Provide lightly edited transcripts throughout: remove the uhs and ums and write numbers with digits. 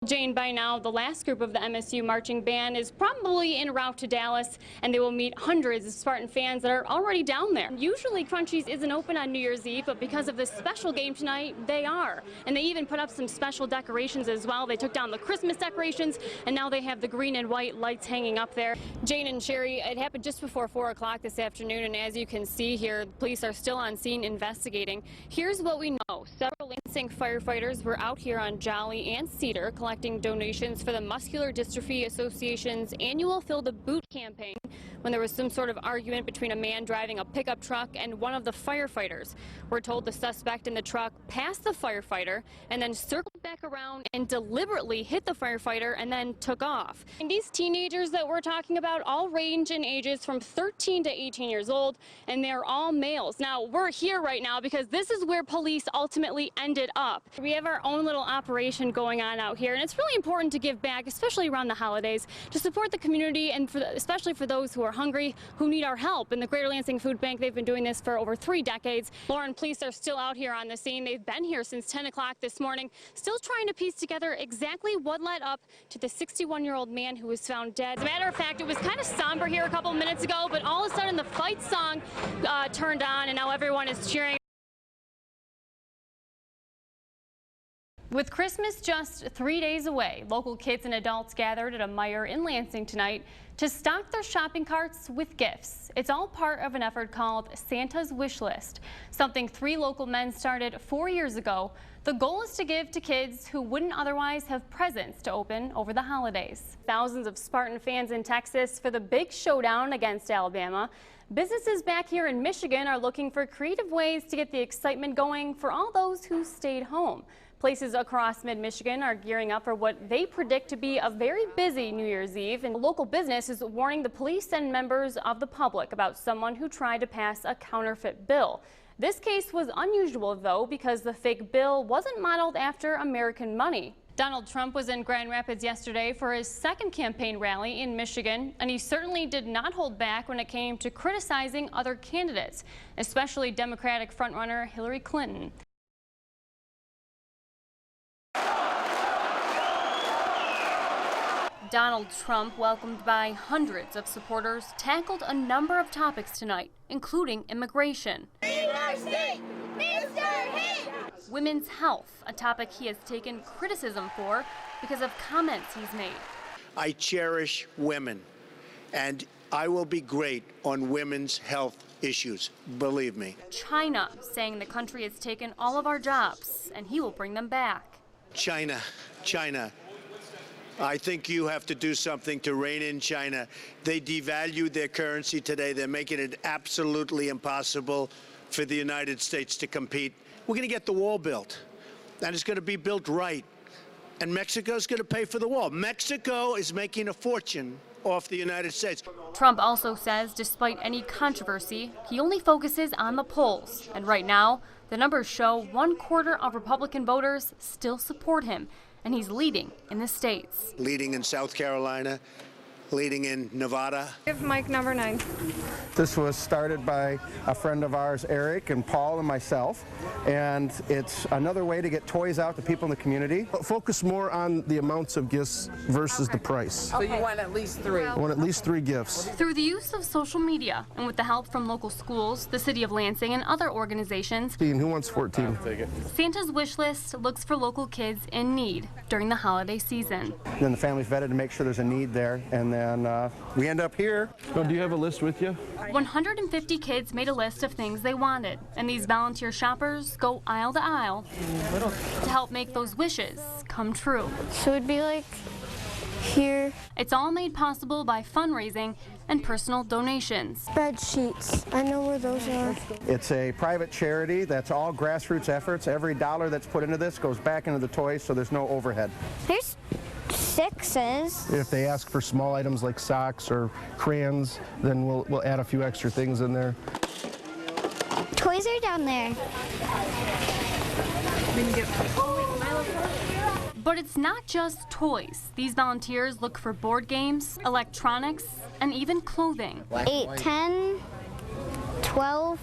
Jane, by now, the last group of the MSU marching band is probably en route to Dallas, and they will meet hundreds of Spartan fans that are already down there. Usually, Crunchies isn't open on New Year's Eve, but because of this special game tonight, they are. And they even put up some special decorations as well. They took down the Christmas decorations, and now they have the green and white lights hanging up there. Jane and Sherry, it happened just before 4 o'clock this afternoon, and as you can see here, the police are still on scene investigating. Here's what we know. Several Lansing firefighters were out here on Jolly and Cedar collecting donations for the Muscular Dystrophy Association's annual Fill the Boot campaign when there was some sort of argument between a man driving a pickup truck and one of the firefighters. We're told the suspect in the truck passed the firefighter and then circled back around and deliberately hit the firefighter and then took off. And these teenagers that we're talking about all range in ages from 13 to 18 years old, and they're all males. Now, we're here right now because this is where police ultimately ended up. We have our own little operation going on out here, and it's really important to give back, especially around the holidays, to support the community and especially for those who are hungry, who need our help. In the Greater Lansing Food Bank, they've been doing this for over 3 decades. Lauren, police are still out here on the scene. They've been here since 10 o'clock this morning, still trying to piece together exactly what led up to the 61-year-old man who was found dead. As a matter of fact, it was kind of somber here a couple minutes ago, but all of a sudden the fight song turned on, and now everyone is cheering. With Christmas just 3 days away, local kids and adults gathered at a Meijer in Lansing tonight to stock their shopping carts with gifts. It's all part of an effort called Santa's Wish List, something 3 local men started 4 years ago. The goal is to give to kids who wouldn't otherwise have presents to open over the holidays. Thousands of Spartan fans in Texas for the big showdown against Alabama. Businesses back here in Michigan are looking for creative ways to get the excitement going for all those who stayed home. Places across mid-Michigan are gearing up for what they predict to be a very busy New Year's Eve, and a local business is warning the police and members of the public about someone who tried to pass a counterfeit bill. This case was unusual, though, because the fake bill wasn't modeled after American money. Donald Trump was in Grand Rapids yesterday for his second campaign rally in Michigan, and he certainly did not hold back when it came to criticizing other candidates, especially Democratic frontrunner Hillary Clinton. Donald Trump, welcomed by hundreds of supporters, tackled a number of topics tonight, including immigration, women's health, a topic he has taken criticism for because of comments he's made. I cherish women, and I will be great on women's health issues, believe me. China, saying the country has taken all of our jobs, and he will bring them back. China. I think you have to do something to rein in China. They devalued their currency today. They're making it absolutely impossible for the United States to compete. We're going to get the wall built, and it's going to be built right. And Mexico's going to pay for the wall. Mexico is making a fortune off the United States. Trump also says despite any controversy, he only focuses on the polls. And right now, the numbers show 1/4 of Republican voters still support him. And he's leading in the states. Leading in South Carolina, leading in Nevada. Give Mike number 9. This was started by a friend of ours, Eric and Paul and myself, and it's another way to get toys out to people in the community. Focus more on the amounts of gifts versus the price. So you want at least 3? I want at least 3 gifts. Through the use of social media and with the help from local schools, the City of Lansing, and other organizations, Who wants 14? Santa's Wish List looks for local kids in need during the holiday season. Then the family's vetted to make sure there's a need there, and then we end up here. Oh, do you have a list with you? 150 kids made a list of things they wanted, and these volunteer shoppers go aisle to aisle to help make those wishes come true. So it'd be like here. It's all made possible by fundraising and personal donations. Spreadsheets. I know where those are. It's a private charity that's all grassroots efforts. Every dollar that's put into this goes back into the toys, so there's no overhead. There's 6s. If they ask for small items like socks or crayons, then we'll add a few extra things in there. Toys are down there. But it's not just toys. These volunteers look for board games, electronics, and even clothing. 8, 10, 12.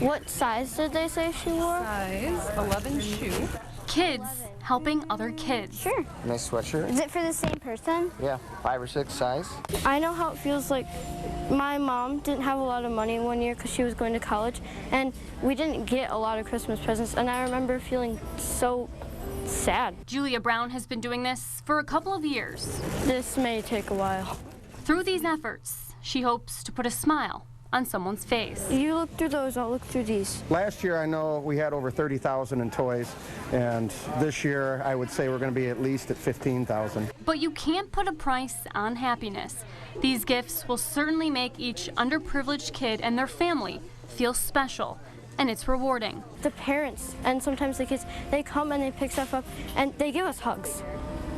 What size did they say she wore? Size 11 shoe. Kids helping other kids. Sure. Nice sweatshirt. Is it for the same person? Yeah, 5 or 6 size. I know how it feels like. My mom didn't have a lot of money one year because she was going to college, and we didn't get a lot of Christmas presents, and I remember feeling so sad. Julia Brown has been doing this for a couple of years. This may take a while. Through these efforts, she hopes to put a smile on someone's face. You look through those, I'll look through these. Last year, I know we had over 30,000 in toys, and this year, I would say we're going to be at least at 15,000. But you can't put a price on happiness. These gifts will certainly make each underprivileged kid and their family feel special, and it's rewarding. The parents and sometimes the kids, they come and they pick stuff up and they give us hugs,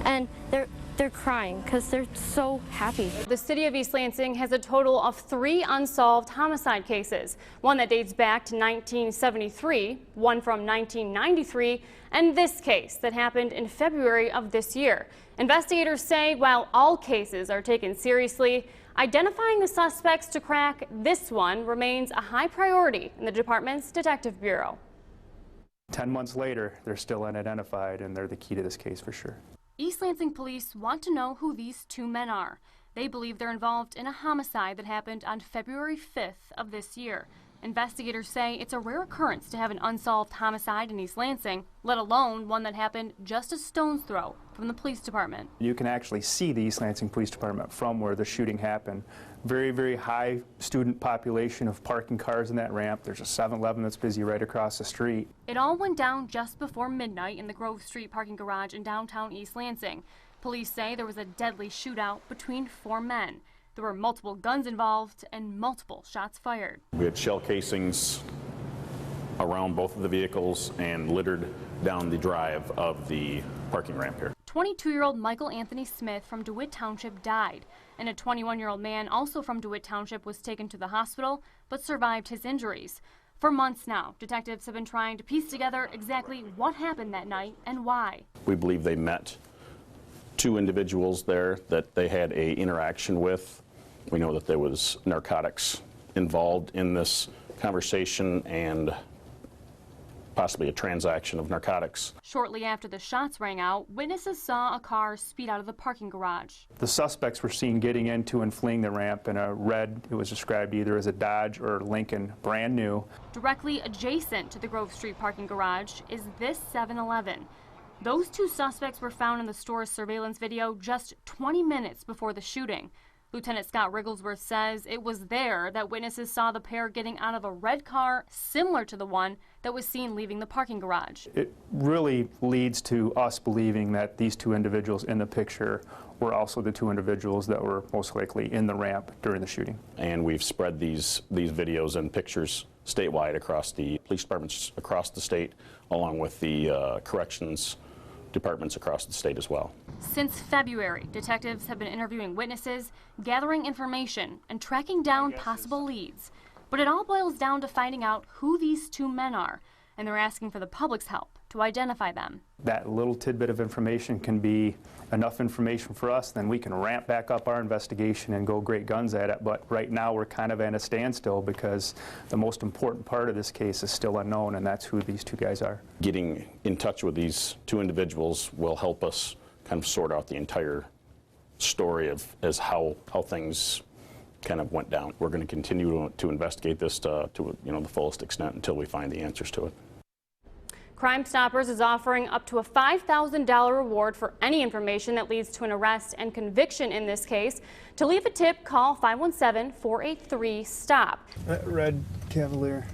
and they're crying because they're so happy. The city of East Lansing has a total of 3 unsolved homicide cases, one that dates back to 1973, one from 1993, and this case that happened in February of this year. Investigators say while all cases are taken seriously, identifying the suspects to crack this one remains a high priority in the department's Detective Bureau. 10 months later, they're still unidentified, and they're the key to this case for sure. East Lansing police want to know who these 2 men are. They believe they're involved in a homicide that happened on February 5th of this year. Investigators say it's a rare occurrence to have an unsolved homicide in East Lansing, let alone one that happened just a stone's throw from the police department. You can actually see the East Lansing Police Department from where the shooting happened. Very, very high student population of parking cars in that ramp. There's a 7-Eleven that's busy right across the street. It all went down just before midnight in the Grove Street parking garage in downtown East Lansing. Police say there was a deadly shootout between 4 men. There were multiple guns involved and multiple shots fired. We had shell casings around both of the vehicles and littered down the drive of the parking ramp here. 22-year-old Michael Anthony Smith from DeWitt Township died, and a 21-year-old man also from DeWitt Township was taken to the hospital but survived his injuries. For months now, detectives have been trying to piece together exactly what happened that night and why. We believe they met 2 individuals there that they had an interaction with. We know that there was narcotics involved in this conversation and possibly a transaction of narcotics. Shortly after the shots rang out, witnesses saw a car speed out of the parking garage. The suspects were seen getting into and fleeing the ramp in a red, it was described either as a Dodge or Lincoln, brand new. Directly adjacent to the Grove Street parking garage is this 7-Eleven. Those 2 suspects were found in the store's surveillance video just 20 minutes before the shooting. Lieutenant Scott Rigglesworth says it was there that witnesses saw the pair getting out of a red car similar to the one that was seen leaving the parking garage. It really leads to us believing that these 2 individuals in the picture were also the 2 individuals that were most likely in the ramp during the shooting. And we've spread these videos and pictures statewide across the police departments across the state, along with the corrections departments across the state as well. Since February, detectives have been interviewing witnesses, gathering information, and tracking down possible leads. But it all boils down to finding out who these 2 men are, and they're asking for the public's help to identify them. That little tidbit of information can be enough information for us, then we can ramp back up our investigation and go great guns at it. But right now we're kind of at a standstill because the most important part of this case is still unknown, and that's who these 2 guys are. Getting in touch with these 2 individuals will help us kind of sort out the entire story of how things kind of went down. We're going to continue to investigate this to the fullest extent until we find the answers to it. Crime Stoppers is offering up to a $5,000 reward for any information that leads to an arrest and conviction in this case. To leave a tip, call 517-483-STOP. That red Cavalier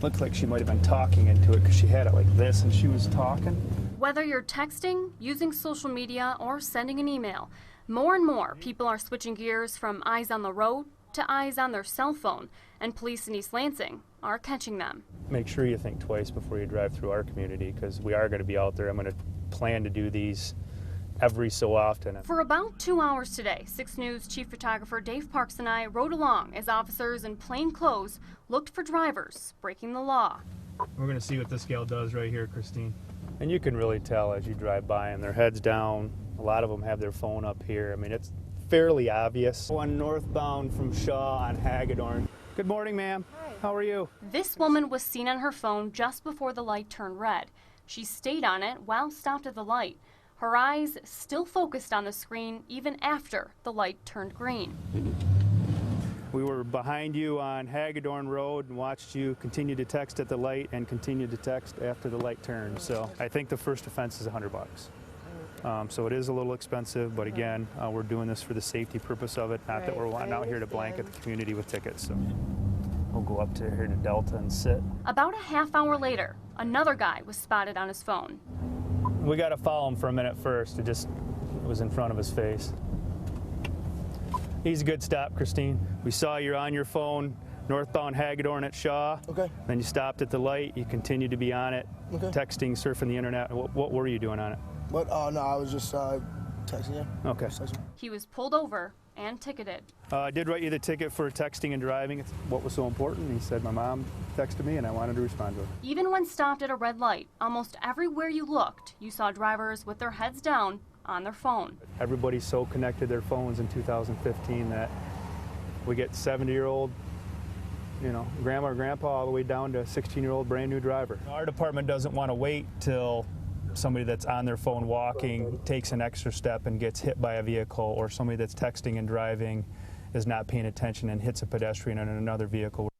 looked like she might have been talking into it because she had it like this and she was talking. Whether you're texting, using social media, or sending an email, more and more people are switching gears from eyes on the road to eyes on their cell phone, and police in East Lansing are catching them. Make sure you think twice before you drive through our community because we are going to be out there. I'm going to plan to do these every so often. For about 2 hours today, 6 News chief photographer Dave Parks and I rode along as officers in plain clothes looked for drivers breaking the law. We're going to see what this gal does right here, Christine. And you can really tell as you drive by and their heads down. A lot of them have their phone up here. I mean, it's fairly obvious. One northbound from Shaw on Hagedorn. Good morning, ma'am. Hi. How are you? This woman was seen on her phone just before the light turned red. She stayed on it while stopped at the light, her eyes still focused on the screen even after the light turned green. We were behind you on Hagedorn Road and watched you continue to text at the light and continue to text after the light turned. So I think the first offense is $100. So it is a little expensive, but again, we're doing this for the safety purpose of it, not that we're wanting out here to blanket the community with tickets. So we'll go up to here to Delta and sit. About a half hour later, another guy was spotted on his phone. We got to follow him for a minute first. It was in front of his face. He's a good stop, Christine. We saw you're on your phone, northbound Hagedorn at Shaw. Okay. Then you stopped at the light. You continued to be on it, texting, surfing the internet. What were you doing on it? What? Oh, no, I was just texting you. Okay. He was pulled over and ticketed. I did write you the ticket for texting and driving. It's what was so important. He said my mom texted me and I wanted to respond to her. Even when stopped at a red light, almost everywhere you looked, you saw drivers with their heads down on their phone. Everybody's so connected to their phones in 2015 that we get 70-year-old, grandma or grandpa all the way down to a 16-year-old brand new driver. Our department doesn't want to wait till somebody that's on their phone walking takes an extra step and gets hit by a vehicle, or somebody that's texting and driving is not paying attention and hits a pedestrian in another vehicle.